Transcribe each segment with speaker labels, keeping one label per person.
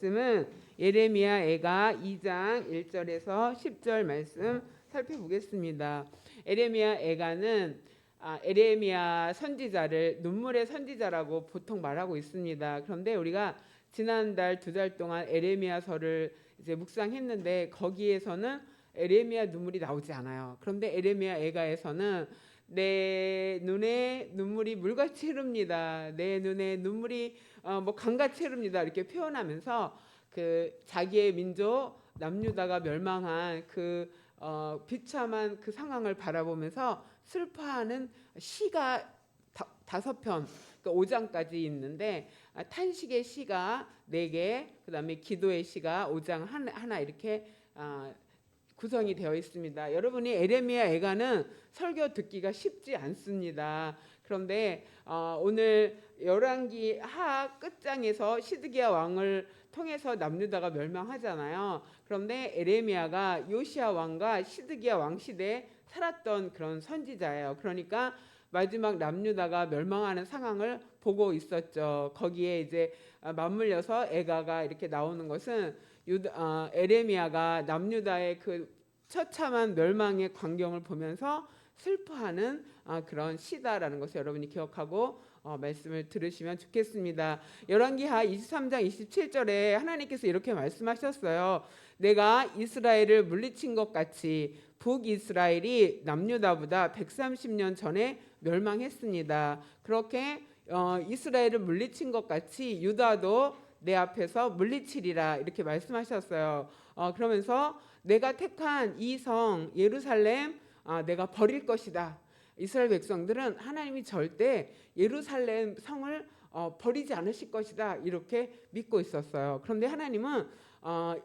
Speaker 1: 말씀은 예레미야 애가 2장 1절에서 10절 말씀 살펴보겠습니다. 예레미야 애가는 예레미야 선지자를 눈물의 선지자라고 보통 말하고 있습니다. 그런데 우리가 지난달 2달 동안 예레미야서를 이제 묵상했는데 거기에서는 예레미야 눈물이 나오지 않아요. 그런데 예레미야 애가에서는 내 눈에 눈물이 물같이 흐릅니다. 내 눈에 눈물이 뭐 강같이 흐릅니다. 이렇게 표현하면서 그 자기의 민족 남유다가 멸망한 그 비참한 그 상황을 바라보면서 슬퍼하는 시가 5편, 그러니까 5장까지 있는데 탄식의 시가 4개, 그다음에 기도의 시가 5장 하나 이렇게 구성이 되어 있습니다. 여러분이 예레미야 애가는 설교 듣기가 쉽지 않습니다. 그런데 오늘 열왕기 하 끝장에서 시드기야 왕을 통해서 남유다가 멸망하잖아요. 그런데 예레미야가 요시야 왕과 시드기야 왕 시대에 살았던 그런 선지자예요. 그러니까 마지막 남유다가 멸망하는 상황을 보고 있었죠. 거기에 이제 맞물려서 애가가 이렇게 나오는 것은 에레미야가 남유다의 그 처참한 멸망의 광경을 보면서 슬퍼하는 그런 시다라는 것을 여러분이 기억하고 말씀을 들으시면 좋겠습니다. 열왕기하 23장 27절에 하나님께서 이렇게 말씀하셨어요. 내가 이스라엘을 물리친 것 같이 북이스라엘이 남유다보다 130년 전에 멸망했습니다. 그렇게 이스라엘을 물리친 것 같이 유다도 내 앞에서 물리치리라 이렇게 말씀하셨어요. 그러면서 내가 택한 이 성 예루살렘 내가 버릴 것이다. 이스라엘 백성들은 하나님이 절대 예루살렘 성을 버리지 않으실 것이다 이렇게 믿고 있었어요. 그런데 하나님은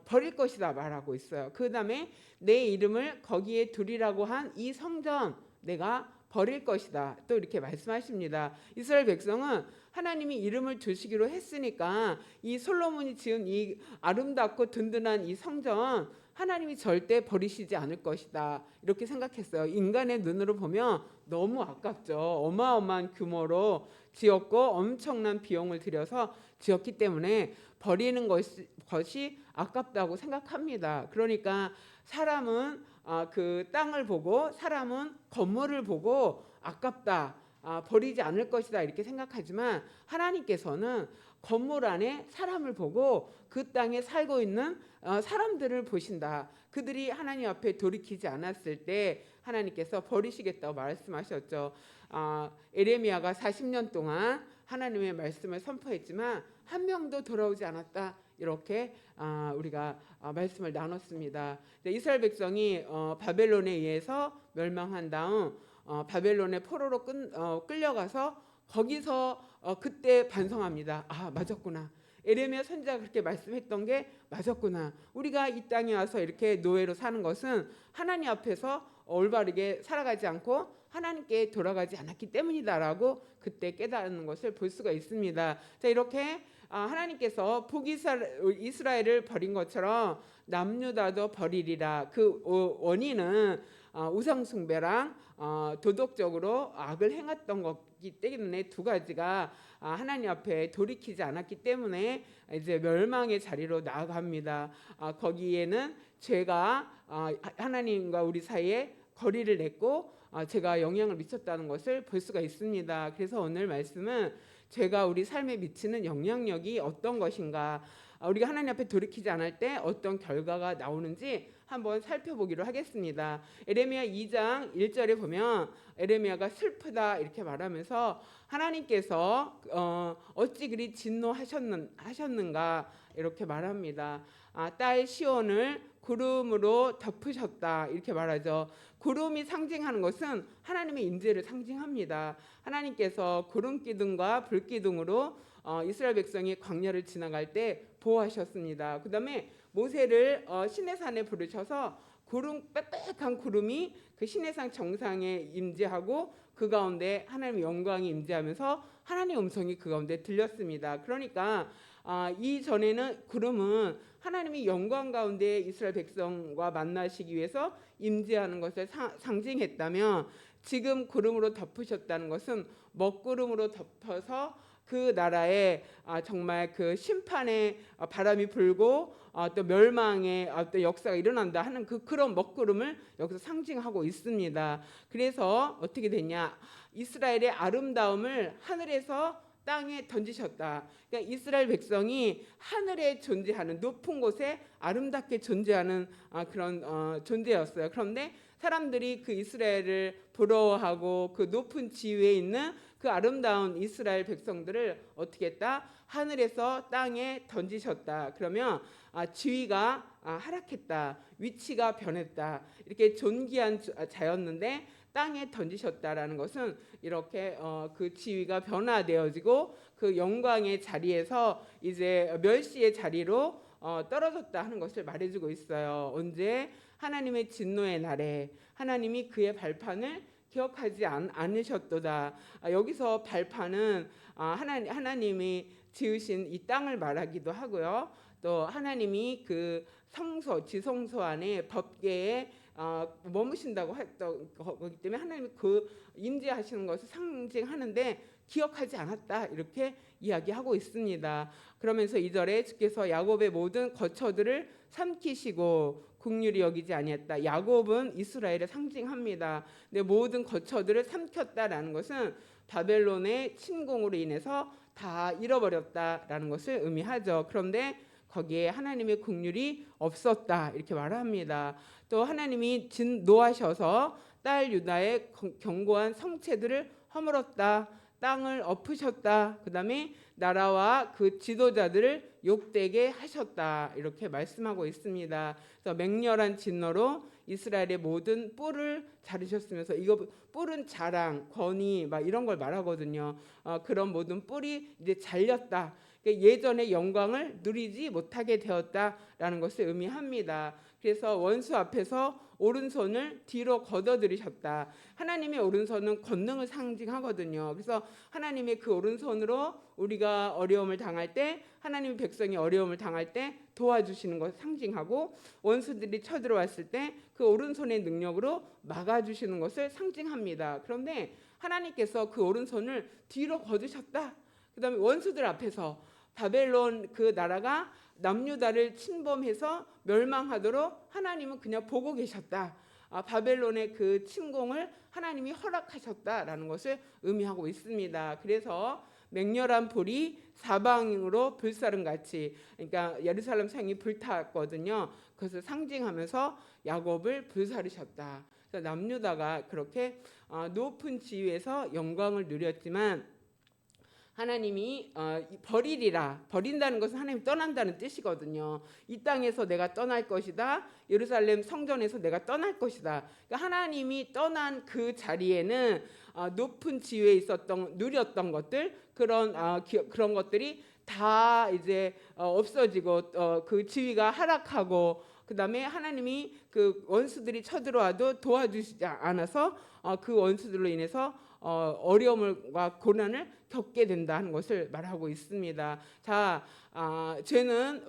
Speaker 1: 버릴 것이다 말하고 있어요. 그 다음에 내 이름을 거기에 두리라고 한 이 성전 내가 버릴 것이다 또 이렇게 말씀하십니다. 이스라엘 백성은 하나님이 이름을 두시기로 했으니까 이 솔로몬이 지은 이 아름답고 든든한 이 성전 하나님이 절대 버리시지 않을 것이다 이렇게 생각했어요. 인간의 눈으로 보면 너무 아깝죠. 어마어마한 규모로 지었고 엄청난 비용을 들여서 지었기 때문에 버리는 것이 아깝다고 생각합니다. 그러니까 사람은 그 땅을 보고 사람은 건물을 보고 아깝다 버리지 않을 것이다 이렇게 생각하지만 하나님께서는 건물 안에 사람을 보고 그 땅에 살고 있는 사람들을 보신다. 그들이 하나님 앞에 돌이키지 않았을 때 하나님께서 버리시겠다고 말씀하셨죠. 에레미야가 40년 동안 하나님의 말씀을 선포했지만 한 명도 돌아오지 않았다. 이렇게 우리가 말씀을 나눴습니다. 이스라엘 백성이 바벨론에 의해서 멸망한 다음 바벨론의 포로로 끌려가서 거기서 그때 반성합니다. 맞았구나. 에레미야 선지자가 그렇게 말씀했던 게 맞았구나. 우리가 이 땅에 와서 이렇게 노예로 사는 것은 하나님 앞에서 올바르게 살아가지 않고 하나님께 돌아가지 않았기 때문이다라고 그때 깨닫는 것을 볼 수가 있습니다. 자, 이렇게 하나님께서 북이스라엘을 버린 것처럼 남유다도 버리리라. 그 원인은 우상숭배랑 도덕적으로 악을 행했던 것이기 때문에 두 가지가 하나님 앞에 돌이키지 않았기 때문에 이제 멸망의 자리로 나아갑니다. 거기에는 죄가 하나님과 우리 사이에 거리를 냈고 죄가 영향을 미쳤다는 것을 볼 수가 있습니다. 그래서 오늘 말씀은 죄가 우리 삶에 미치는 영향력이 어떤 것인가, 우리가 하나님 앞에 돌이키지 않을 때 어떤 결과가 나오는지 한번 살펴보기로 하겠습니다. 에레미야 2장 1절에 보면 에레미야가 슬프다 이렇게 말하면서 하나님께서 어찌 그리 진노하셨는가 이렇게 말합니다. 딸 시온을 구름으로 덮으셨다 이렇게 말하죠. 구름이 상징하는 것은 하나님의 임재를 상징합니다. 하나님께서 구름 기둥과 불 기둥으로 이스라엘 백성이 광야를 지나갈 때 보호하셨습니다. 그 다음에 모세를 시내산에 부르셔서 빽빽한 구름이 그 시내산 정상에 임재하고 그 가운데 하나님의 영광이 임재하면서 하나님의 음성이 그 가운데 들렸습니다. 그러니까 이전에는 구름은 하나님이 영광 가운데 이스라엘 백성과 만나시기 위해서 임재하는 것을 상징했다면 지금 구름으로 덮으셨다는 것은 먹구름으로 덮어서 그 나라에 정말 그 심판의 바람이 불고 또 멸망의 어떤 역사가 일어난다 하는 그런 먹구름을 여기서 상징하고 있습니다. 그래서 어떻게 되냐? 이스라엘의 아름다움을 하늘에서 땅에 던지셨다. 그러니까 이스라엘 백성이 하늘에 존재하는 높은 곳에 아름답게 존재하는 그런 존재였어요. 그런데 사람들이 그 이스라엘을 부러워하고 그 높은 지위에 있는 그 아름다운 이스라엘 백성들을 어떻게 했다? 하늘에서 땅에 던지셨다. 그러면 지위가 하락했다. 위치가 변했다. 이렇게 존귀한 자였는데 땅에 던지셨다라는 것은 이렇게 그 지위가 변화되어지고 그 영광의 자리에서 이제 멸시의 자리로 떨어졌다 하는 것을 말해주고 있어요. 언제? 하나님의 진노의 날에 하나님이 그의 발판을 기억하지 않으셨도다. 여기서 발판은 하나님이 지으신 이 땅을 말하기도 하고요. 또 하나님이 그 지성소 안에 법궤에 머무신다고 했던 거기 때문에 하나님이 그 임재하시는 것을 상징하는데 기억하지 않았다 이렇게 이야기하고 있습니다. 그러면서 2절에 주께서 야곱의 모든 거처들을 삼키시고 긍휼히 여기지 아니했다. 야곱은 이스라엘을 상징합니다. 근데 모든 거처들을 삼켰다라는 것은 바벨론의 침공으로 인해서 다 잃어버렸다라는 것을 의미하죠. 그런데 거기에 하나님의 긍휼이 없었다 이렇게 말합니다. 또 하나님이 진노하셔서 딸 유다의 견고한 성체들을 허물었다. 땅을 엎으셨다. 그 다음에 나라와 그 지도자들을 욕되게 하셨다. 이렇게 말씀하고 있습니다. 그래서 맹렬한 진노로 이스라엘의 모든 뿔을 자르셨으면서 이거 뿔은 자랑, 권위 막 이런 걸 말하거든요. 그런 모든 뿔이 이제 잘렸다. 예전의 영광을 누리지 못하게 되었다라는 것을 의미합니다. 그래서 원수 앞에서 오른손을 뒤로 걷어들이셨다. 하나님의 오른손은 권능을 상징하거든요. 그래서 하나님의 그 오른손으로 우리가 어려움을 당할 때, 하나님의 백성이 어려움을 당할 때 도와주시는 것을 상징하고, 원수들이 쳐들어왔을 때 그 오른손의 능력으로 막아주시는 것을 상징합니다. 그런데 하나님께서 그 오른손을 뒤로 거두셨다. 그 다음에 원수들 앞에서 바벨론 그 나라가 남유다를 침범해서 멸망하도록 하나님은 그냥 보고 계셨다. 바벨론의 그 침공을 하나님이 허락하셨다라는 것을 의미하고 있습니다. 그래서 맹렬한 불이 사방으로 불사름같이, 그러니까 예루살렘 성이 불탔거든요. 그것을 상징하면서 야곱을 불사르셨다. 그래서 남유다가 그렇게 높은 지위에서 영광을 누렸지만 하나님이 버린다는 것은 하나님 떠난다는 뜻이거든요. 이 땅에서 내가 떠날 것이다. 예루살렘 성전에서 내가 떠날 것이다. 그러니까 하나님이 떠난 그 자리에는 높은 지위에 누렸던 것들, 그런 것들이 다 이제 없어지고 그 지위가 하락하고, 그 다음에 하나님이 그 원수들이 쳐들어와도 도와주시지 않아서 그 원수들로 인해서 어려움과 고난을 겪게 된다는 것을 말하고 있습니다. 자, 죄는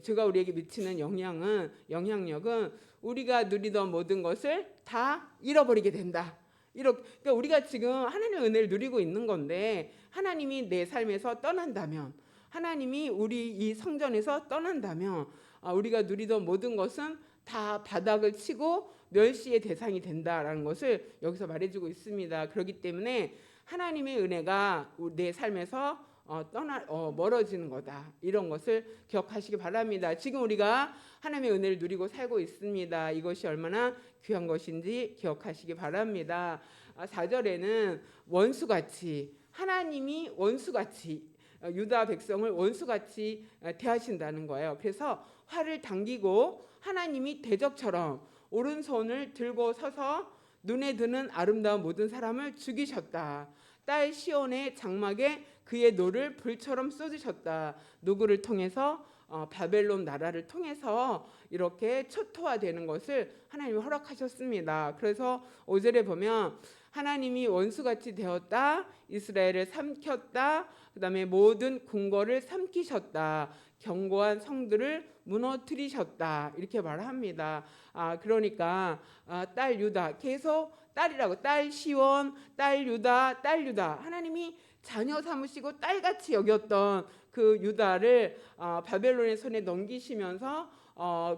Speaker 1: 제가 우리에게 미치는 영향력은 우리가 누리던 모든 것을 다 잃어버리게 된다. 그러니까 우리가 지금 하나님의 은혜를 누리고 있는 건데, 하나님이 내 삶에서 떠난다면, 하나님이 우리 이 성전에서 떠난다면, 우리가 누리던 모든 것은 다 바닥을 치고 멸시의 대상이 된다라는 것을 여기서 말해주고 있습니다. 그렇기 때문에 하나님의 은혜가 내 삶에서 멀어지는 거다. 이런 것을 기억하시기 바랍니다. 지금 우리가 하나님의 은혜를 누리고 살고 있습니다. 이것이 얼마나 귀한 것인지 기억하시기 바랍니다. 4절에는 하나님이 원수같이 유다 백성을 원수같이 대하신다는 거예요. 그래서 활을 당기고 하나님이 대적처럼 오른손을 들고 서서 눈에 드는 아름다운 모든 사람을 죽이셨다. 딸 시온의 장막에 그의 노를 불처럼 쏟으셨다. 누구를 통해서? 바벨론 나라를 통해서 이렇게 초토화되는 것을 하나님이 허락하셨습니다. 그래서 5절에 보면 하나님이 원수같이 되었다. 이스라엘을 삼켰다. 그 다음에 모든 궁궐을 삼키셨다. 견고한 성들을 무너뜨리셨다. 이렇게 말합니다. 그러니까 딸 유다, 계속 딸이라고, 딸 시온, 딸 유다. 하나님이 자녀 삼으시고 딸같이 여겼던 그 유다를 바벨론의 손에 넘기시면서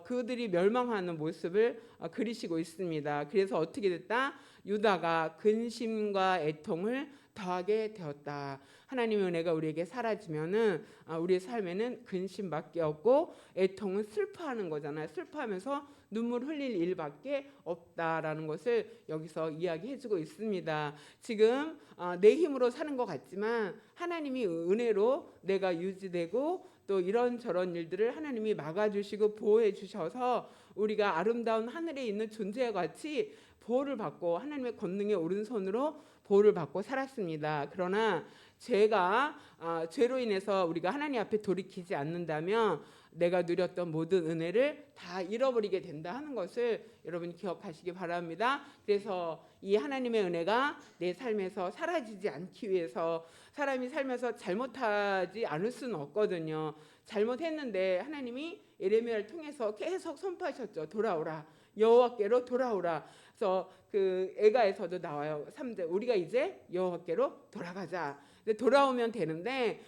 Speaker 1: 그들이 멸망하는 모습을 그리시고 있습니다. 그래서 어떻게 됐다? 유다가 근심과 애통을 더하게 되었다. 하나님의 은혜가 우리에게 사라지면은 우리의 삶에는 근심밖에 없고 애통은 슬퍼하는 거잖아요. 슬퍼하면서 눈물 흘릴 일밖에 없다라는 것을 여기서 이야기해주고 있습니다. 지금 내 힘으로 사는 것 같지만 하나님이 은혜로 내가 유지되고 또 이런저런 일들을 하나님이 막아주시고 보호해 주셔서 우리가 아름다운 하늘에 있는 존재와 같이 보호를 받고 하나님의 권능의 오른손으로 보호를 받고 살았습니다. 그러나 죄로 인해서 우리가 하나님 앞에 돌이키지 않는다면 내가 누렸던 모든 은혜를 다 잃어버리게 된다 하는 것을 여러분 기억하시기 바랍니다. 그래서 이 하나님의 은혜가 내 삶에서 사라지지 않기 위해서 사람이 살면서 잘못하지 않을 수는 없거든요. 잘못했는데 하나님이 예레미야를 통해서 계속 선포하셨죠. 돌아오라. 여호와께로 돌아오라. 그래서 그 에가에서도 나와요. 3절 우리가 이제 여호와께로 돌아가자. 돌아오면 되는데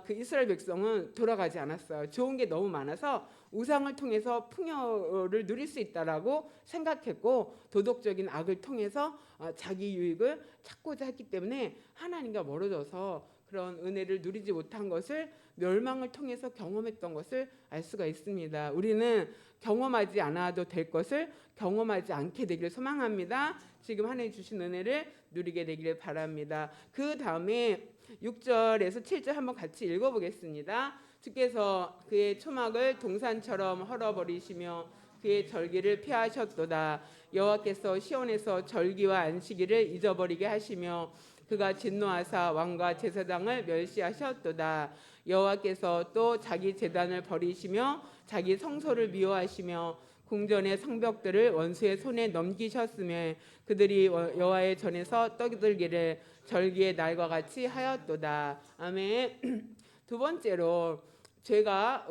Speaker 1: 그 이스라엘 백성은 돌아가지 않았어요. 좋은 게 너무 많아서 우상을 통해서 풍요를 누릴 수 있다라고 생각했고 도덕적인 악을 통해서 자기 유익을 찾고자 했기 때문에 하나님과 멀어져서 그런 은혜를 누리지 못한 것을 멸망을 통해서 경험했던 것을 알 수가 있습니다. 우리는 경험하지 않아도 될 것을 경험하지 않게 되기를 소망합니다. 지금 하나님 주신 은혜를 누리게 되기를 바랍니다. 그 다음에 6절에서 7절 한번 같이 읽어보겠습니다. 주께서 그의 초막을 동산처럼 헐어버리시며 그의 절기를 피하셨도다. 여호와께서 시온에서 절기와 안식일을 잊어버리게 하시며 그가 진노하사 왕과 제사장을 멸시하셨도다. 여호와께서 또 자기 제단을 버리시며 자기 성소를 미워하시며 궁전의 성벽들을 원수의 손에 넘기셨으며 그들이 여호와의 전에서 떠들기를 절기의 날과 같이 하였도다. 아멘. 두 번째로 죄가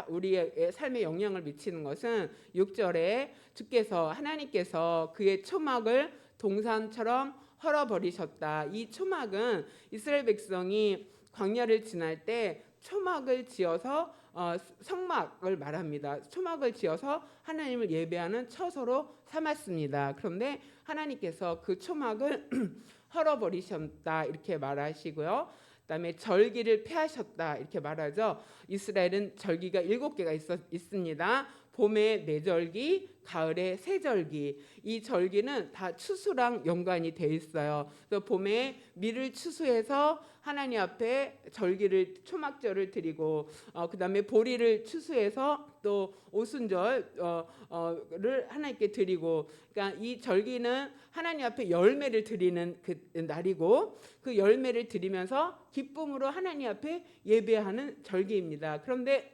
Speaker 1: 우리의 삶에 영향을 미치는 것은 6절에 주께서 하나님께서 그의 초막을 동산처럼 헐어버리셨다. 이 초막은 이스라엘 백성이 광야를 지날 때 초막을 지어서 성막을 말합니다. 초막을 지어서 하나님을 예배하는 처소로 삼았습니다. 그런데 하나님께서 그 초막을 헐어버리셨다 이렇게 말하시고요. 그다음에 절기를 폐하셨다 이렇게 말하죠. 이스라엘은 절기가 7개가 있습니다. 봄에 내절기, 가을에 새절기. 이 절기는 다 추수랑 연관이 돼 있어요. 그래서 봄에 밀을 추수해서 하나님 앞에 절기를 초막절을 드리고 그다음에 보리를 추수해서 또 오순절을 하나님께 드리고 그러니까 이 절기는 하나님 앞에 열매를 드리는 그 날이고 그 열매를 드리면서 기쁨으로 하나님 앞에 예배하는 절기입니다. 그런데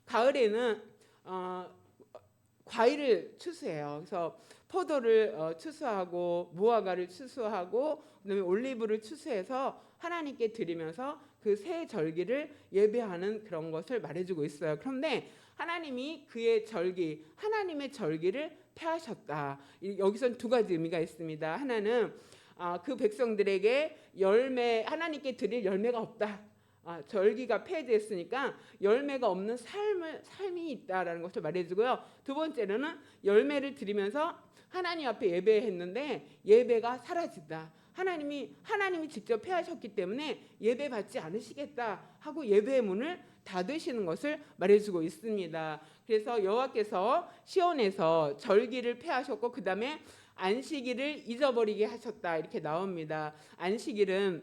Speaker 1: 가을에는 과일을 추수해요. 그래서 포도를 추수하고 무화과를 추수하고 그다음에 올리브를 추수해서 하나님께 드리면서 그 새 절기를 예배하는 그런 것을 말해주고 있어요. 그런데 하나님이 그의 절기, 하나님의 절기를 폐하셨다. 여기선 두 가지 의미가 있습니다. 하나는 그 백성들에게 하나님께 드릴 열매가 없다. 절기가 폐지했으니까 열매가 없는 삶이 있다라는 것을 말해주고요. 두 번째로는 열매를 드리면서 하나님 앞에 예배했는데 예배가 사라진다. 하나님이 직접 폐하셨기 때문에 예배 받지 않으시겠다 하고 예배의 문을 닫으시는 것을 말해주고 있습니다. 그래서 여호와께서 시온에서 절기를 폐하셨고 그 다음에 안식일을 잊어버리게 하셨다 이렇게 나옵니다. 안식일은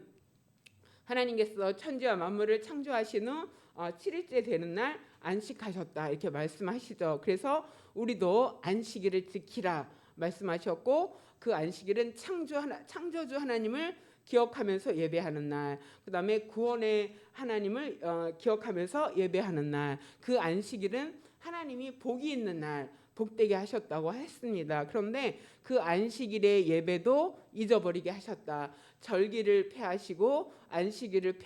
Speaker 1: 하나님께서 천지와 만물을 창조하신 후 7일째 되는 날 안식하셨다 이렇게 말씀하시죠. 그래서 우리도 안식일을 지키라 말씀하셨고 그 안식일은 창조주 하나님을 기억하면서 예배하는 날, 그 다음에 구원의 하나님을 기억하면서 예배하는 날, 그 안식일은 하나님이 복이 있는 날, 복되게 하셨다고 했습니다. 그런데 그 안식일의 예배도 잊어버리게 하셨다. 절기를 폐하시고 안식일을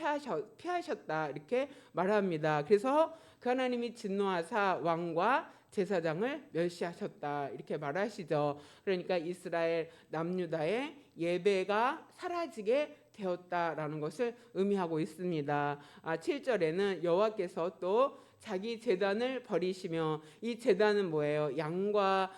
Speaker 1: 폐하셨다 이렇게 말합니다. 그래서 그 하나님이 진노하사 왕과 제사장을 멸시하셨다 이렇게 말하시죠. 그러니까 이스라엘 남유다의 예배가 사라지게 되었다라는 것을 의미하고 있습니다. 7절에는 여호와께서 또 자기 제단을 버리시며, 이 제단은 뭐예요? 양과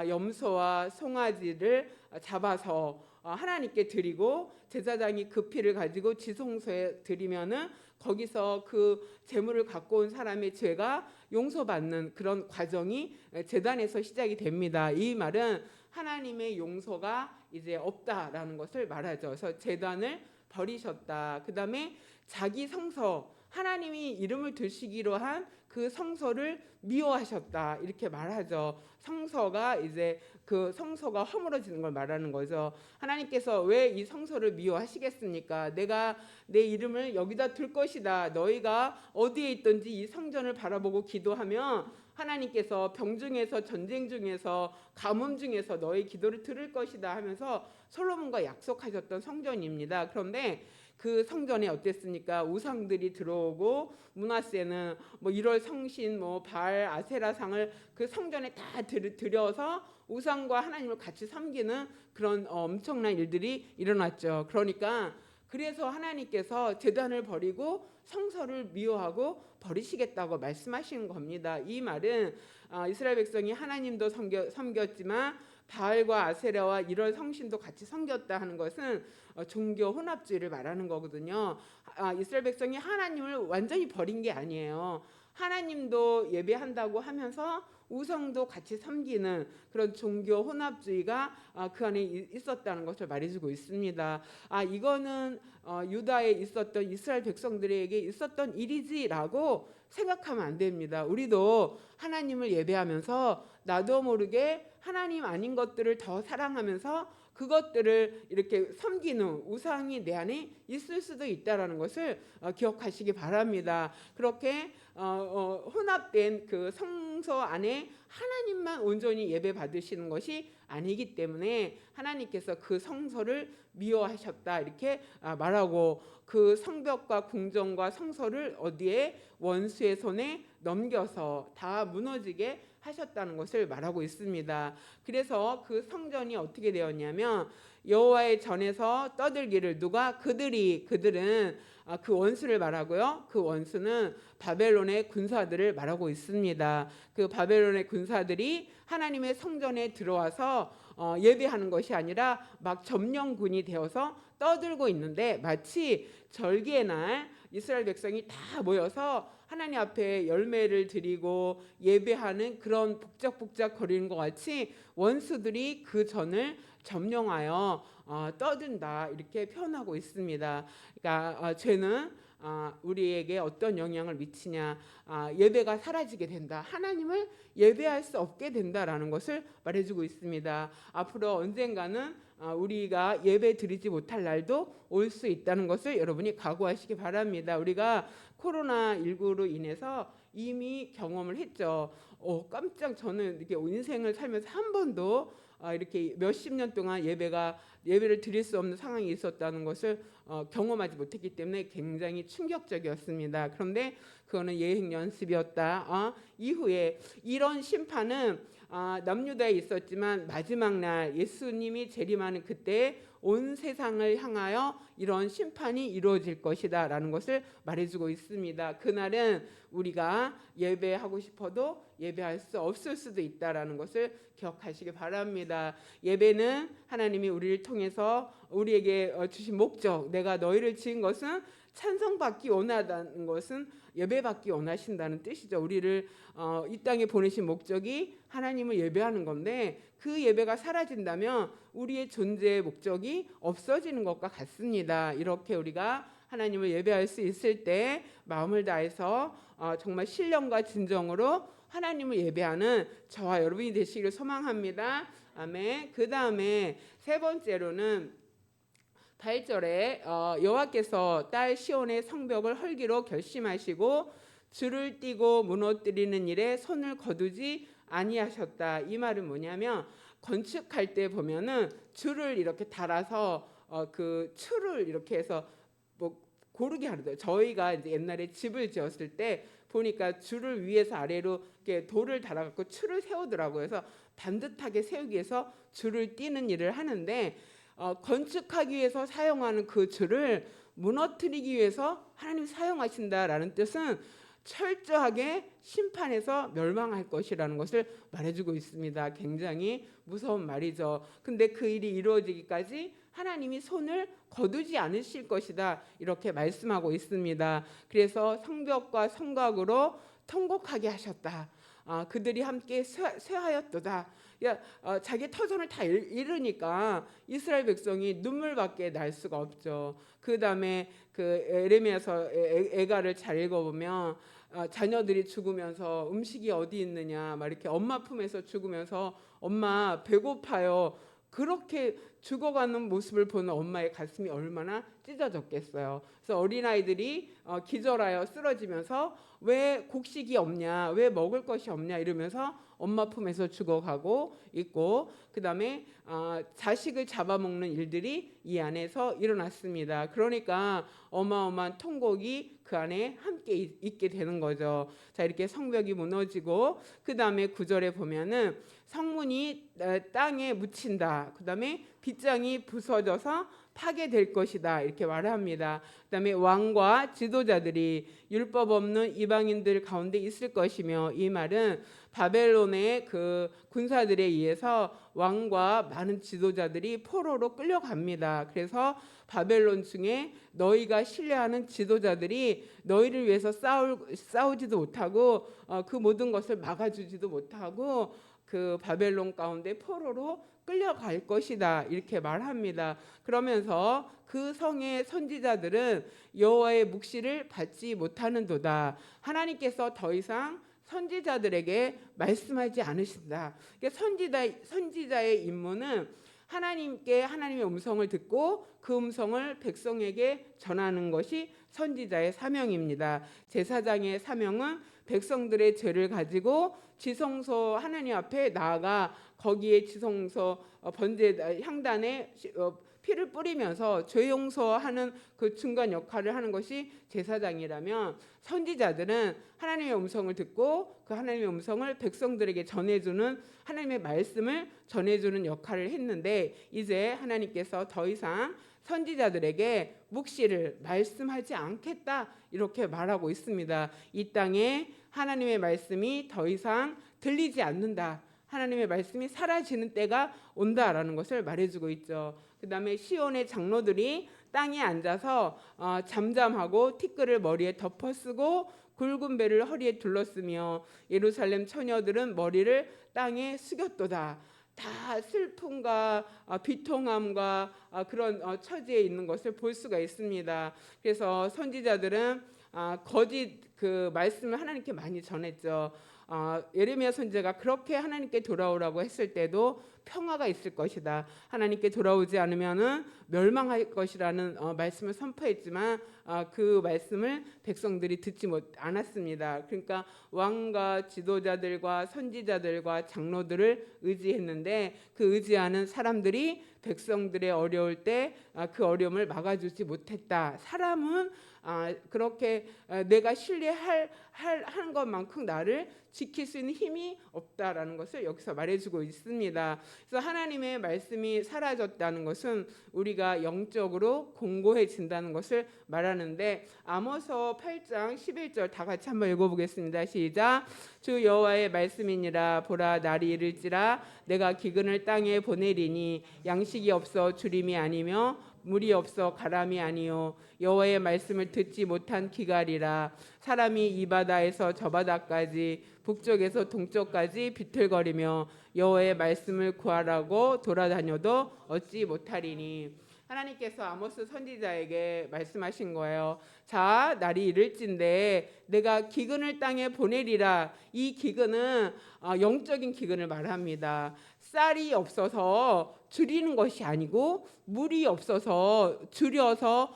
Speaker 1: 염소와 송아지를 잡아서 하나님께 드리고 제사장이 그 피를 가지고 지성소에 드리면은 거기서 그 제물을 갖고 온 사람의 죄가 용서받는 그런 과정이 제단에서 시작이 됩니다. 이 말은 하나님의 용서가 이제 없다라는 것을 말하죠. 그래서 제단을 버리셨다. 그 다음에 자기 성소, 하나님이 이름을 두시기로 한 그 성소를 미워하셨다, 이렇게 말하죠. 성소가 이제 그 성소가 허물어지는 걸 말하는 거죠. 하나님께서 왜 이 성소를 미워하시겠습니까? 내가 내 이름을 여기다 둘 것이다. 너희가 어디에 있든지 이 성전을 바라보고 기도하면 하나님께서 병중에서, 전쟁 중에서, 가뭄 중에서 너희 기도를 들을 것이다 하면서 솔로몬과 약속하셨던 성전입니다. 그런데 그 성전에 어땠습니까? 우상들이 들어오고 므낫세는 뭐 1월 성신, 뭐 바알, 아세라상을 그 성전에 다 들여서 우상과 하나님을 같이 섬기는 그런 엄청난 일들이 일어났죠. 그러니까 그래서 하나님께서 제단을 버리고 성소를 미워하고 버리시겠다고 말씀하시는 겁니다. 이 말은 이스라엘 백성이 하나님도 섬겼지만 바알과 아세라와 1월 성신도 같이 섬겼다 하는 것은 종교 혼합주의를 말하는 거거든요. 이스라엘 백성이 하나님을 완전히 버린 게 아니에요. 하나님도 예배한다고 하면서 우상도 같이 섬기는 그런 종교 혼합주의가 그 안에 있었다는 것을 말해주고 있습니다. 이거는 유다에 있었던 이스라엘 백성들에게 있었던 일이지라고 생각하면 안 됩니다. 우리도 하나님을 예배하면서 나도 모르게 하나님 아닌 것들을 더 사랑하면서 그것들을 이렇게 섬기는 우상이 내 안에 있을 수도 있다라는 것을 기억하시기 바랍니다. 그렇게 혼합된 그 성소 안에 하나님만 온전히 예배 받으시는 것이 아니기 때문에 하나님께서 그 성소를 미워하셨다, 이렇게 말하고 그 성벽과 궁전과 성소를 어디에? 원수의 손에 넘겨서 다 무너지게 하셨다는 것을 말하고 있습니다. 그래서 그 성전이 어떻게 되었냐면 여호와의 전에서 떠들기를, 누가? 그들은 그 원수를 말하고요. 그 원수는 바벨론의 군사들을 말하고 있습니다. 그 바벨론의 군사들이 하나님의 성전에 들어와서 예배하는 것이 아니라 막 점령군이 되어서 떠들고 있는데, 마치 절기의 날 이스라엘 백성이 다 모여서 하나님 앞에 열매를 드리고 예배하는 그런 북적북적 거리는 것 같이 원수들이 그 전을 점령하여 떠든다, 이렇게 표현하고 있습니다. 그러니까 죄는 우리에게 어떤 영향을 미치냐? 예배가 사라지게 된다. 하나님을 예배할 수 없게 된다라는 것을 말해주고 있습니다. 앞으로 언젠가는 우리가 예배 드리지 못할 날도 올 수 있다는 것을 여러분이 각오하시기 바랍니다. 우리가 코로나19로 인해서 이미 경험을 했죠. 깜짝, 저는 이렇게 인생을 살면서 한 번도 이렇게 몇십 년 동안 예배를 드릴 수 없는 상황이 있었다는 것을 경험하지 못했기 때문에 굉장히 충격적이었습니다. 그런데 그거는 예행 연습이었다. 이후에 이런 심판은 남유다에 있었지만 마지막 날 예수님이 재림하는 그때 온 세상을 향하여 이런 심판이 이루어질 것이다 라는 것을 말해주고 있습니다. 그날은 우리가 예배하고 싶어도 예배할 수 없을 수도 있다라는 것을 기억하시기 바랍니다. 예배는 하나님이 우리를 통해서 우리에게 주신 목적, 내가 너희를 지은 것은 찬송받기 원하다는 것은 예배받기 원하신다는 뜻이죠. 우리를 이 땅에 보내신 목적이 하나님을 예배하는 건데 그 예배가 사라진다면 우리의 존재의 목적이 없어지는 것과 같습니다. 이렇게 우리가 하나님을 예배할 수 있을 때 마음을 다해서 정말 신령과 진정으로 하나님을 예배하는 저와 여러분이 되시기를 소망합니다. 아멘. 그 다음에 세 번째로는 8절에 여호와께서 딸 시온의 성벽을 헐기로 결심하시고 줄을 띠고 무너뜨리는 일에 손을 거두지 아니하셨다. 이 말은 뭐냐면 건축할 때 보면은 줄을 이렇게 달아서 그 추를 이렇게 해서 뭐 고르게 하거든요. 저희가 이제 옛날에 집을 지었을 때 보니까 줄을 위에서 아래로 이렇게 돌을 달아갖고 추를 세우더라고요. 그래서 반듯하게 세우기 위해서 줄을 띠는 일을 하는데 건축하기 위해서 사용하는 그 줄을 무너뜨리기 위해서 하나님이 사용하신다라는 뜻은 철저하게 심판해서 멸망할 것이라는 것을 말해주고 있습니다. 굉장히 무서운 말이죠. 근데 그 일이 이루어지기까지 하나님이 손을 거두지 않으실 것이다, 이렇게 말씀하고 있습니다. 그래서 성벽과 성곽으로 통곡하게 하셨다. 그들이 함께 쇠하였도다. 자기 터전을 다 잃으니까 이스라엘 백성이 눈물밖에 날 수가 없죠. 그 다음에 그 에레미야서 애가를 잘 읽어보면 자녀들이 죽으면서 음식이 어디 있느냐, 막 이렇게 엄마 품에서 죽으면서 엄마 배고파요, 그렇게 죽어가는 모습을 보는 엄마의 가슴이 얼마나 찢어졌겠어요. 그래서 어린아이들이 기절하여 쓰러지면서 왜 곡식이 없냐, 왜 먹을 것이 없냐 이러면서 엄마 품에서 죽어가고 있고, 그 다음에 자식을 잡아먹는 일들이 이 안에서 일어났습니다. 그러니까 어마어마한 통곡이 그 안에 함께 있게 되는 거죠. 자, 이렇게 성벽이 무너지고, 그 다음에 9절에 보면은 성문이 땅에 묻힌다. 그 다음에 빗장이 부서져서 파괴될 것이다, 이렇게 말을 합니다. 그 다음에 왕과 지도자들이 율법 없는 이방인들 가운데 있을 것이며, 이 말은 바벨론의 그 군사들에 의해서 왕과 많은 지도자들이 포로로 끌려갑니다. 그래서 바벨론 중에 너희가 신뢰하는 지도자들이 너희를 위해서 싸우지도 못하고 그 모든 것을 막아주지도 못하고 그 바벨론 가운데 포로로 끌려갈 것이다, 이렇게 말합니다. 그러면서 그 성의 선지자들은 여호와의 묵시를 받지 못하는도다. 하나님께서 더 이상 선지자들에게 말씀하지 않으신다. 선지자의 임무는 하나님의 음성을 듣고 그 음성을 백성에게 전하는 것이 선지자의 사명입니다. 제사장의 사명은 백성들의 죄를 가지고 지성소 하나님 앞에 나아가 거기에 지성소 번제 향단에 피를 뿌리면서 죄 용서하는 그 중간 역할을 하는 것이 제사장이라면, 선지자들은 하나님의 음성을 듣고 그 하나님의 음성을 백성들에게 전해주는, 하나님의 말씀을 전해주는 역할을 했는데, 이제 하나님께서 더 이상 선지자들에게 묵시를 말씀하지 않겠다, 이렇게 말하고 있습니다. 이 땅에 하나님의 말씀이 더 이상 들리지 않는다, 하나님의 말씀이 사라지는 때가 온다라는 것을 말해주고 있죠. 그 다음에 시온의 장로들이 땅에 앉아서 잠잠하고 티끌을 머리에 덮어쓰고 굵은 배를 허리에 둘렀으며, 예루살렘 처녀들은 머리를 땅에 숙였도다. 다 슬픔과 비통함과 그런 처지에 있는 것을 볼 수가 있습니다. 그래서 선지자들은 거짓 그 말씀을 하나님께 많이 전했죠. 예레미야 선지자가 그렇게 하나님께 돌아오라고 했을 때도 평화가 있을 것이다, 하나님께 돌아오지 않으면은 멸망할 것이라는 말씀을 선포했지만 그 말씀을 백성들이 듣지 않았습니다. 그러니까 왕과 지도자들과 선지자들과 장로들을 의지했는데, 그 의지하는 사람들이 백성들의 어려울 때 그 어려움을 막아주지 못했다. 사람은 그렇게 내가 신뢰할 하는 것만큼 나를 지킬 수 있는 힘이 없다라는 것을 여기서 말해주고 있습니다. 그래서 하나님의 말씀이 사라졌다는 것은 우리가 영적으로 공고해진다는 것을 말하는데, 아모스 8장 11절 다 같이 한번 읽어보겠습니다. 시작. 주 여호와의 말씀이니라. 보라, 날이 이를지라 내가 기근을 땅에 보내리니 양식이 없어 주림이 아니며 물이 없어 가람이 아니요 여호와의 말씀을 듣지 못한 기갈이라. 사람이 이 바다에서 저 바다까지 북쪽에서 동쪽까지 비틀거리며 여호와의 말씀을 구하라고 돌아다녀도 얻지 못하리니. 하나님께서 아모스 선지자에게 말씀하신 거예요. 자, 날이 이를진데 내가 기근을 땅에 보내리라. 이 기근은 영적인 기근을 말합니다. 쌀이 없어서 줄이는 것이 아니고 물이 없어서 줄여서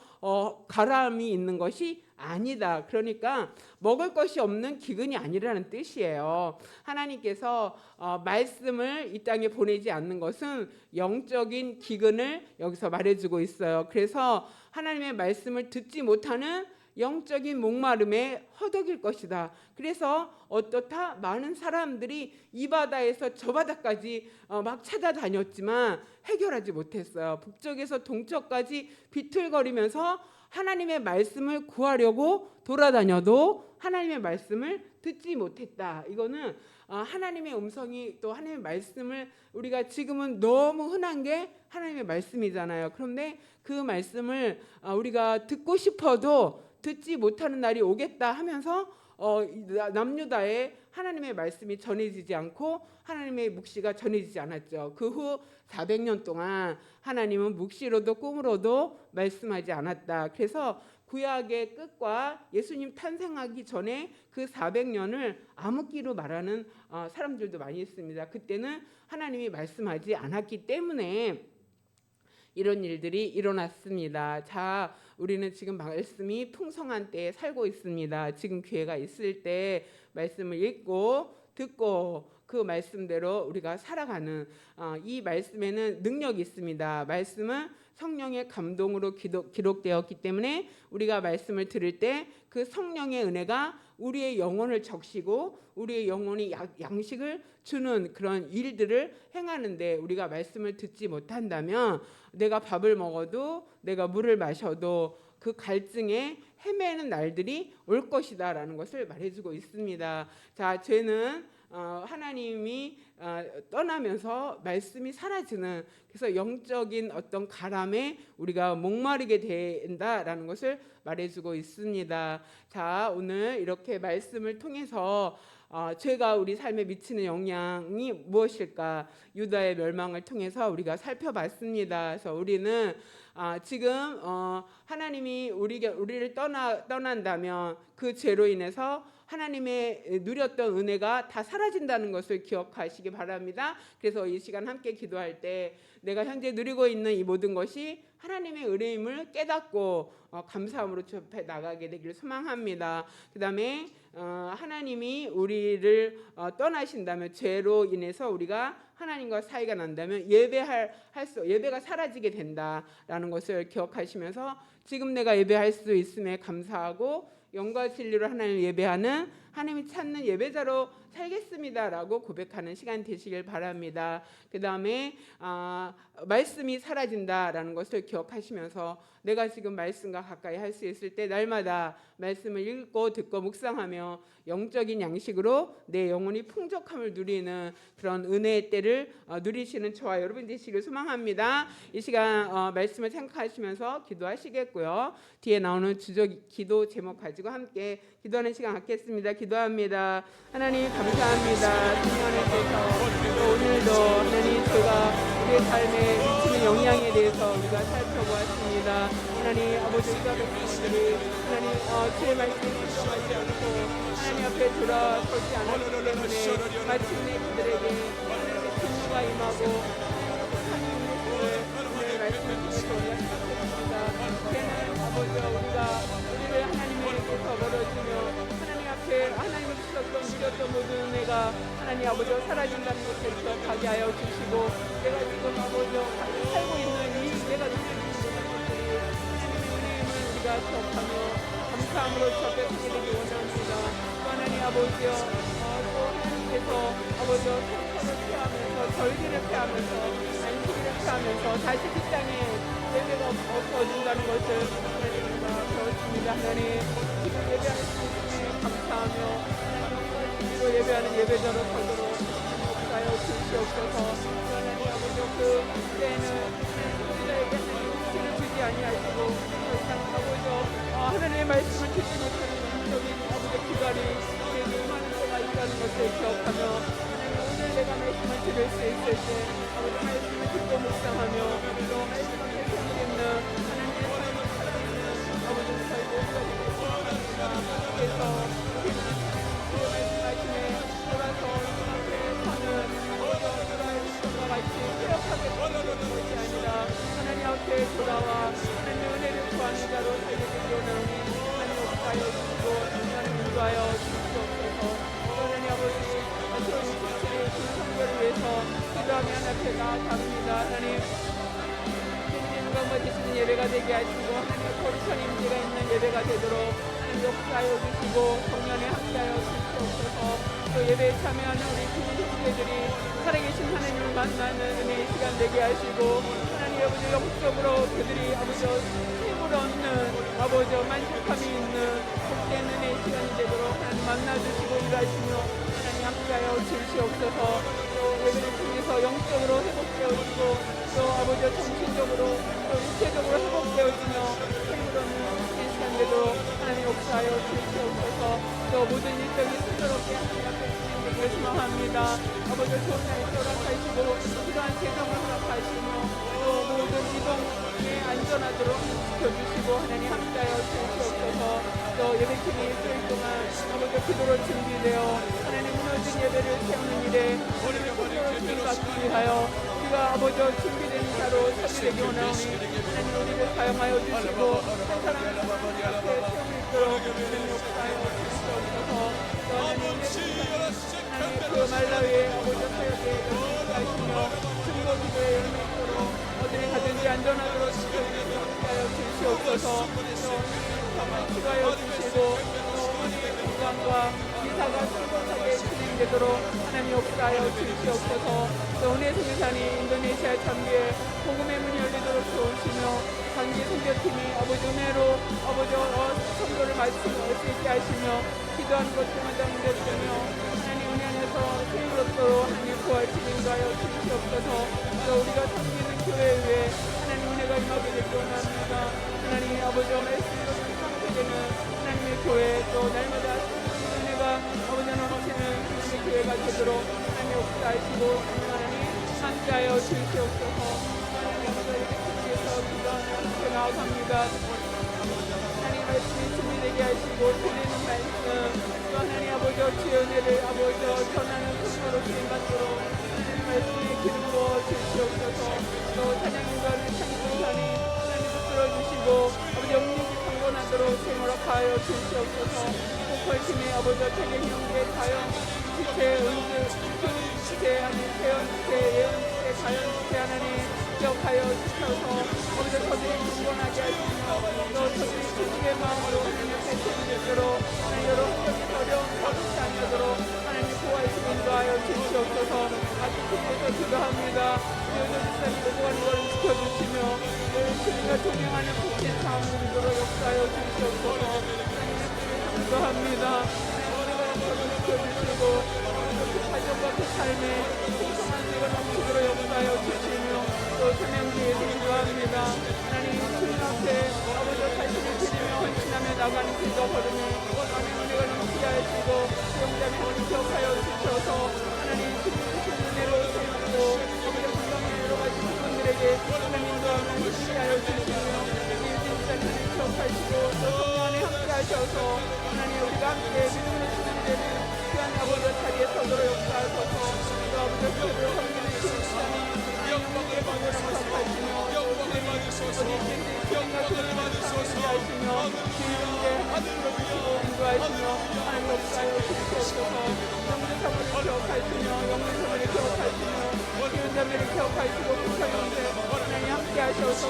Speaker 1: 가람이 있는 것이 아니다. 그러니까 먹을 것이 없는 기근이 아니라는 뜻이에요. 하나님께서 말씀을 이 땅에 보내지 않는 것은 영적인 기근을 여기서 말해주고 있어요. 그래서 하나님의 말씀을 듣지 못하는 영적인 목마름에 허덕일 것이다. 그래서 어떻다? 많은 사람들이 이 바다에서 저 바다까지 막 찾아다녔지만 해결하지 못했어요. 북쪽에서 동쪽까지 비틀거리면서 하나님의 말씀을 구하려고 돌아다녀도 하나님의 말씀을 듣지 못했다. 이거는 하나님의 음성이, 또 하나님의 말씀을, 우리가 지금은 너무 흔한 게 하나님의 말씀이잖아요. 그런데 그 말씀을 우리가 듣고 싶어도 듣지 못하는 날이 오겠다 하면서 남유다에 하나님의 말씀이 전해지지 않고 하나님의 묵시가 전해지지 않았죠. 그 후 400년 동안 하나님은 묵시로도 꿈으로도 말씀하지 않았다. 그래서 구약의 끝과 예수님 탄생하기 전에 그 400년을 암흑기로 말하는 사람들도 많이 있습니다. 그때는 하나님이 말씀하지 않았기 때문에 이런 일들이 일어났습니다. 자, 우리는 지금 말씀이 풍성한 때에 살고 있습니다. 지금 기회가 있을 때 말씀을 읽고 듣고 그 말씀대로 우리가 살아가는, 이 말씀에는 능력이 있습니다. 말씀은 성령의 감동으로 기록되었기 때문에 우리가 말씀을 들을 때 그 성령의 은혜가 우리의 영혼을 적시고 우리의 영혼이 양식을 주는 그런 일들을 행하는데, 우리가 말씀을 듣지 못한다면 내가 밥을 먹어도 내가 물을 마셔도 그 갈증에 헤매는 날들이 올 것이다 라는 것을 말해주고 있습니다. 자, 죄는 하나님이 떠나면서 말씀이 사라지는, 그래서 영적인 어떤 가람에 우리가 목마르게 된다라는 것을 말해주고 있습니다. 자, 오늘 이렇게 말씀을 통해서 죄가 우리 삶에 미치는 영향이 무엇일까, 유다의 멸망을 통해서 우리가 살펴봤습니다. 그래서 우리는 지금 하나님이 우리를 떠난다면 그 죄로 인해서 하나님의 누렸던 은혜가 다 사라진다는 것을 기억하시기 바랍니다. 그래서 이 시간 함께 기도할 때 내가 현재 누리고 있는 이 모든 것이 하나님의 은혜임을 깨닫고 감사함으로 접해 나가게 되기를 소망합니다. 그 다음에 하나님이 우리를 떠나신다면, 죄로 인해서 우리가 하나님과 사이가 난다면 예배가 사라지게 된다라는 것을 기억하시면서 지금 내가 예배할 수 있음에 감사하고 영과 진리로 하나님을 예배하는, 하나님이 찾는 예배자로 살겠습니다라고 고백하는 시간 되시길 바랍니다. 그 다음에 말씀이 사라진다라는 것을 기억하시면서 내가 지금 말씀과 가까이 할 수 있을 때 날마다 말씀을 읽고 듣고 묵상하며 영적인 양식으로 내 영혼이 풍족함을 누리는 그런 은혜의 때를 누리시는 저와 여러분 되시길 소망합니다. 이 시간 말씀을 생각하시면서 기도하시겠고요. 뒤에 나오는 주적 기도 제목 가지고 함께 기도하는 시간 갖겠습니다. 기도합니다. 하나님 감사합니다. 성령님께서 오늘도 하나님 제가 우리의 삶에 미치는 영향에 대해서 우리가 살펴보았습니다. 하나님 아버지, 우리가 백성들이 하나님 주의 말씀에 순종하지 않고 하나님 앞에 돌아서지 않았기 때문에 마침내 그들에게 하나님의 진노가 임하고 하나님의 오늘 말씀을 통해서 우리가 시작했습니다. 이제는 아버지, 우리를 하나님께서 멀어지며 하나님을 누렸던 모든 은혜가 하나님 아버지와 사라진다는 것을 기억하게 하여 주시고, 내가 지금 아버지와 살고 있는 이 내가 누리고 있는 것들이 하나님의 은혜임을 우리가 기억하며 감사함으로 접해서게 되기 원합니다. 또 하나님 아버지여, 또 하나님께서 아버지와 성서를 피하면서 절기를 피하면서 안식일을 피하면서 다시 그 땅에 예배가 없어진다는 것을 하나님과 배웠습니다. 하나님 지금 예배할 수 있음에 감사하며 하나님과 진리로 예배하는 예배자로 서도록 역사하여 주시옵소서. 하나님 아버지, 그 때에는 우리에게 하나님 은혜를 주지 아니하시고 더 이상 아버지 하나님의 말씀을 듣지 못하는 영적인 아버지 기갈이 우리에게 임하는 때가 있다는 것을 기억하며 하나님 오늘 내가 말씀을 들을 수 있을 때 아버지 말씀을 듣고 묵상하며 또 말씀 앞에 서있는 하나님의 삶을 살아가는 아버지 저희 모두가 되길 소망합니다. 그래서 주의 말씀하심에 돌아서 앞에 서는 어려움과 같이 폐역하게 되는 것이 아니라 하나님 앞에 돌아와 하나님의 은혜를 구하는 자로 살게 되기 원하오니 하나님 역사하여 주시고 하나님 인도하여 주시옵소서. 하나님 아버지, 저희 지체의 그 성결을 위해서 기도하며 하나님 앞에 나아갑니다. 하나님 영광 받으시는 예배가 되게 하시고 하나님 거룩한 임재가 있는 예배가 되도록 하나님 역사하여 주시고 성령에 함께하여 주시옵소서. 또 예배에 참여하는 우리 교회 형제들이 살아계신 하나님을 만나는 은혜의 시간 되게 하시고 하나님 아버지 영적으로 그들이 아버지 힘을 얻는 아버지 만족함이 있는 복된 은혜의 시간이 되도록 하나님 만나주시고 일하시며 하나님 함께하여 주시옵소서. 또 예배를 통해서 영적으로 회복되어지고 또 아버지 정신적으로 또 육체적으로 회복되어지며 힘을 얻는 복된 시간 되도록 하나님 역사하여 주시옵소서. 또 모든 일정이 순조롭게 하나님 앞에 진행되기를 소망합니다. 아버지 좋은 날이 허락하시고 필요한 재정을 허락하시며 또 모든 이동에 안전하도록 지켜주시고 하나님 함께하여 주시옵소서. 또 예배팀이 일주일 동안 아버지 기도로 준비되어 하나님 무너진 예배를 세우는 일에 우리를 통로로 쓰임받기 위하여 우리가 아버지 준비된 자로 서기되기 원하오니 하나님 우리를 사용하여 주시고 한 사람을 앞에 세울 수 있도록 하나님 역사하여 주시옵소서. 또 하나님 그 말라위의 아버지 사역에 역사하시며 증거 기도에 열매있도록 어디에 가든지 안전하도록 지켜주시옵소서. 주시옵소서. 또 치료하여 주시고 또 어머니의 건강과 기사가 순조롭게 진행되도록 하나님 역사하여 주시옵소서. 또 은혜 성교사님 인도네시아 참교회 복음의 문이 열리도록 도우시며 단기 선교팀이 아버지 은혜로 아버지 선교를 마칠 수 있게 하시며 기도하는 것들만 담겨주며 하나님 은혜 안에서 세임을 얻도록 하나님 부활치기 인도하여 주시옵소서. 또 우리가 섬기는 교회 위에 하나님 은혜가 임하게 되기 원합니다. 하나님 아버지 말씀으로 상태되는 하나님의 교회 또 날마다 은혜가 아버지 넘치는 하나님의 교회가 되도록 하나님 역사하시고 하나님 함께하여 주시옵소서. 하나님 아버지 위해서 기도하며 함께 나아갑니다. 하나님 말씀이 준비되게 하시고 드리는 말씀 또 하나님 아버지 주의 은혜를 아버지 전하는 소식으로 주임받도록 하나님 말씀이 기름 부어 주시옵소서. 또 찬양인과 찬양사님 하나님 붙들어주시고 아버지 영육이 강건하도록 생활하여 주시옵소서. 폭발팀의 아버지 태경 형제 가연 지체 은주 지체 하나님 태연 지체 예언 지체 가연 지체 하나님 기억하여 주셔서 아버지 저들이 강건하게 하시며 또 저들이 주님의 마음으로 하나님 앞에 세우도록 하나님 여러 가지 어려운 어렵지 않도록 하나님 구하시고 인도하여 주시옵소서. 아직부터 기도합니다. 여전 집사님 오고가는 걸 지켜주시며 주님과 동행하는 복된 삶을 누리도록 역사하여 주시옵소서. 기도합니다. 우리가 저를 지켜주시고 그 가정과 그 삶에 풍성한 내가 넘치도록 역사하여 주시며 또 사명주에서 기도합니다. 하나님 주님 앞에 아버지 자신을 드리며 헌신하며 나가는 기도 걸음에 하나님 은혜가 넘치게 하시고 영장의 하나님 기억하여 주셔서 하나님 주님 주신 은혜로 세우고 아버지 건강의 여러 가지 분들에게 하나님 인도하며 힘있게 하여 주시며 예진자님을 기억하시고 또 성령에 함께 하셔서 하나님 우리가 함께 믿음으로 진행되는 귀한 아버지 자리에 서도록 역사하소서. 또 아버지 그들을 섬기는 신사님 영광의 번호를 부탁하시며 주님이 어디 있든지 주님과 그들을 만나게 하시며 주님께 하나님으로 주시고 인도하시며 하나님 역사하여 주시옵소서. 영문 사모를 기억하시며 영문 사모를 기억하시며 기운 자매를 기억하시고 국가 영세 하나님 함께 하셔서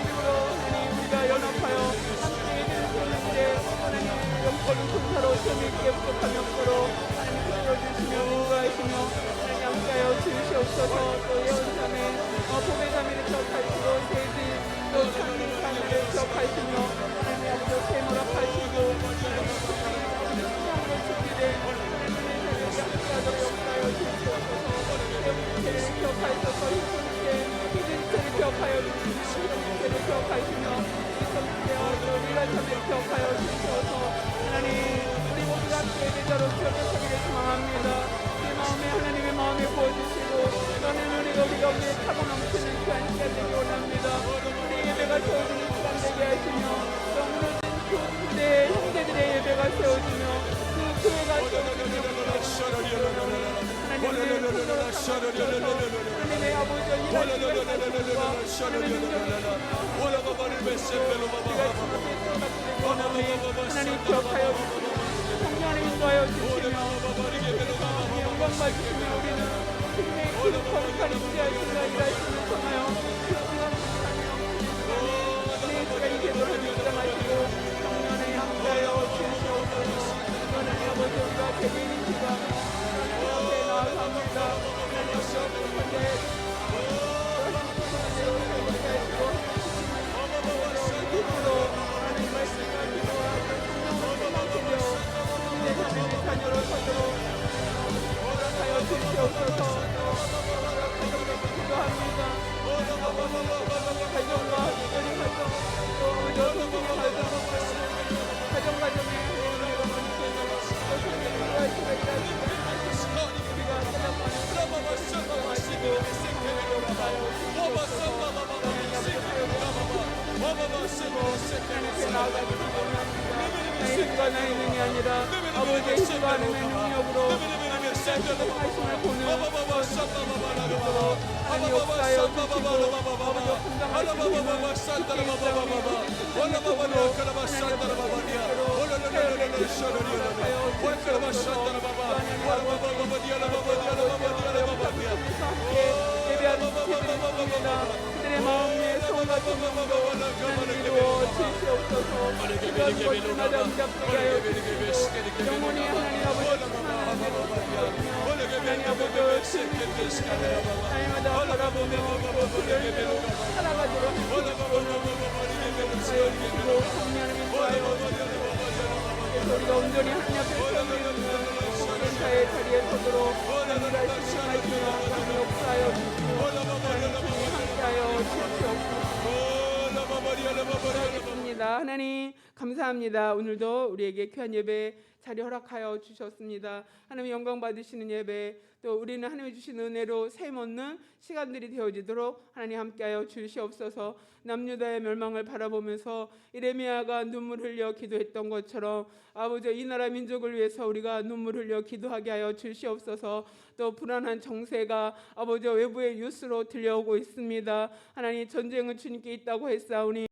Speaker 1: 이름으로 하나님 우리가 연합하여 함께 이들을 세우는 일에 하나님 영권을 군사로 재미있게 부족함이 없도록 하나님 붙들어주시며 인도하시며 하나님 함께하여 주시옵소서. 또 예언자매 보배자매를 기억하시고 세지 또 창립자매를 기억하시며 하나님 아버지 세모락하시고 하나님 신앙으로 준비된 하나님의 자리를 함께하도록 역사하여 주시옵소서. 세우리체를 기억하셔서 희소리체 희소리체를 기억하여 주시며 희소리체를 기억하시며 희소리체와 또 리라참을 기억하여 주시옵소서. 하나님 우리 모두가 함께 예배자로 기억하기를 소망합니다. 내 마음에 하나님의 마음에 부어주시고 너는 우리가 위에 타고 넘치는 귀한 시간 되기 원합니다. 우리 예배가 세워지는 시간 되게 하시며 또 무너진 그 군대의 형제들의 예배가 세워지며 그 교회가 세워지며 하나님의 분노로 삼아주셔서 하나님의 아버지 일하시는 말씀과 하나님의 능력이 우리가 주님의 세워받게 되기 원하오니 하나님 기억하여 주시며 성령을 인도하여 주시며 영광 받으시며 우리는 주님의 그 거룩한 임재하시며 일하시는 통하여 그 시간 개개인이 기도하며 하나님 앞에 나아갑니다. 하나님 앞에 힘과 나의 능이 아니라 아버지의 힘과 하나님의 능력으로 하심을 보는 하나님 역사여 주시고 아버지와 분당하시고 그들의 마음에 소원과 소망도 하나님 이루어 주시옵소서. 이런 것들마다 응답되게 하여 주시고 영원히 하나님 아버지 충만한 대로 하나님 아버지 하나님마다 바라보며 그 열매로 살아가도록 하여 성령을 인도하여 그래서 우리가 온전히 하나님 앞에 서는 전사의 자리에 서도록 하나님 하시는 말씀을 역사하여 주시고 함께하여 주시옵소서. 하나님 감사합니다. 오늘도 우리에게 귀한 예배 자리 허락하여 주셨습니다. 하나님 영광 받으시는 예배, 또 우리는 하나님이 주신 은혜로 샘 얻는 시간들이 되어지도록 하나님 함께하여 주시옵소서. 남유다의 멸망을 바라보면서 예레미야가 눈물 흘려 기도했던 것처럼 아버지 이 나라 민족을 위해서 우리가 눈물 흘려 기도하게 하여 주시옵소서. 또 불안한 정세가 아버지 외부의 뉴스로 들려오고 있습니다. 하나님 전쟁은 주님께 있다고 했사오니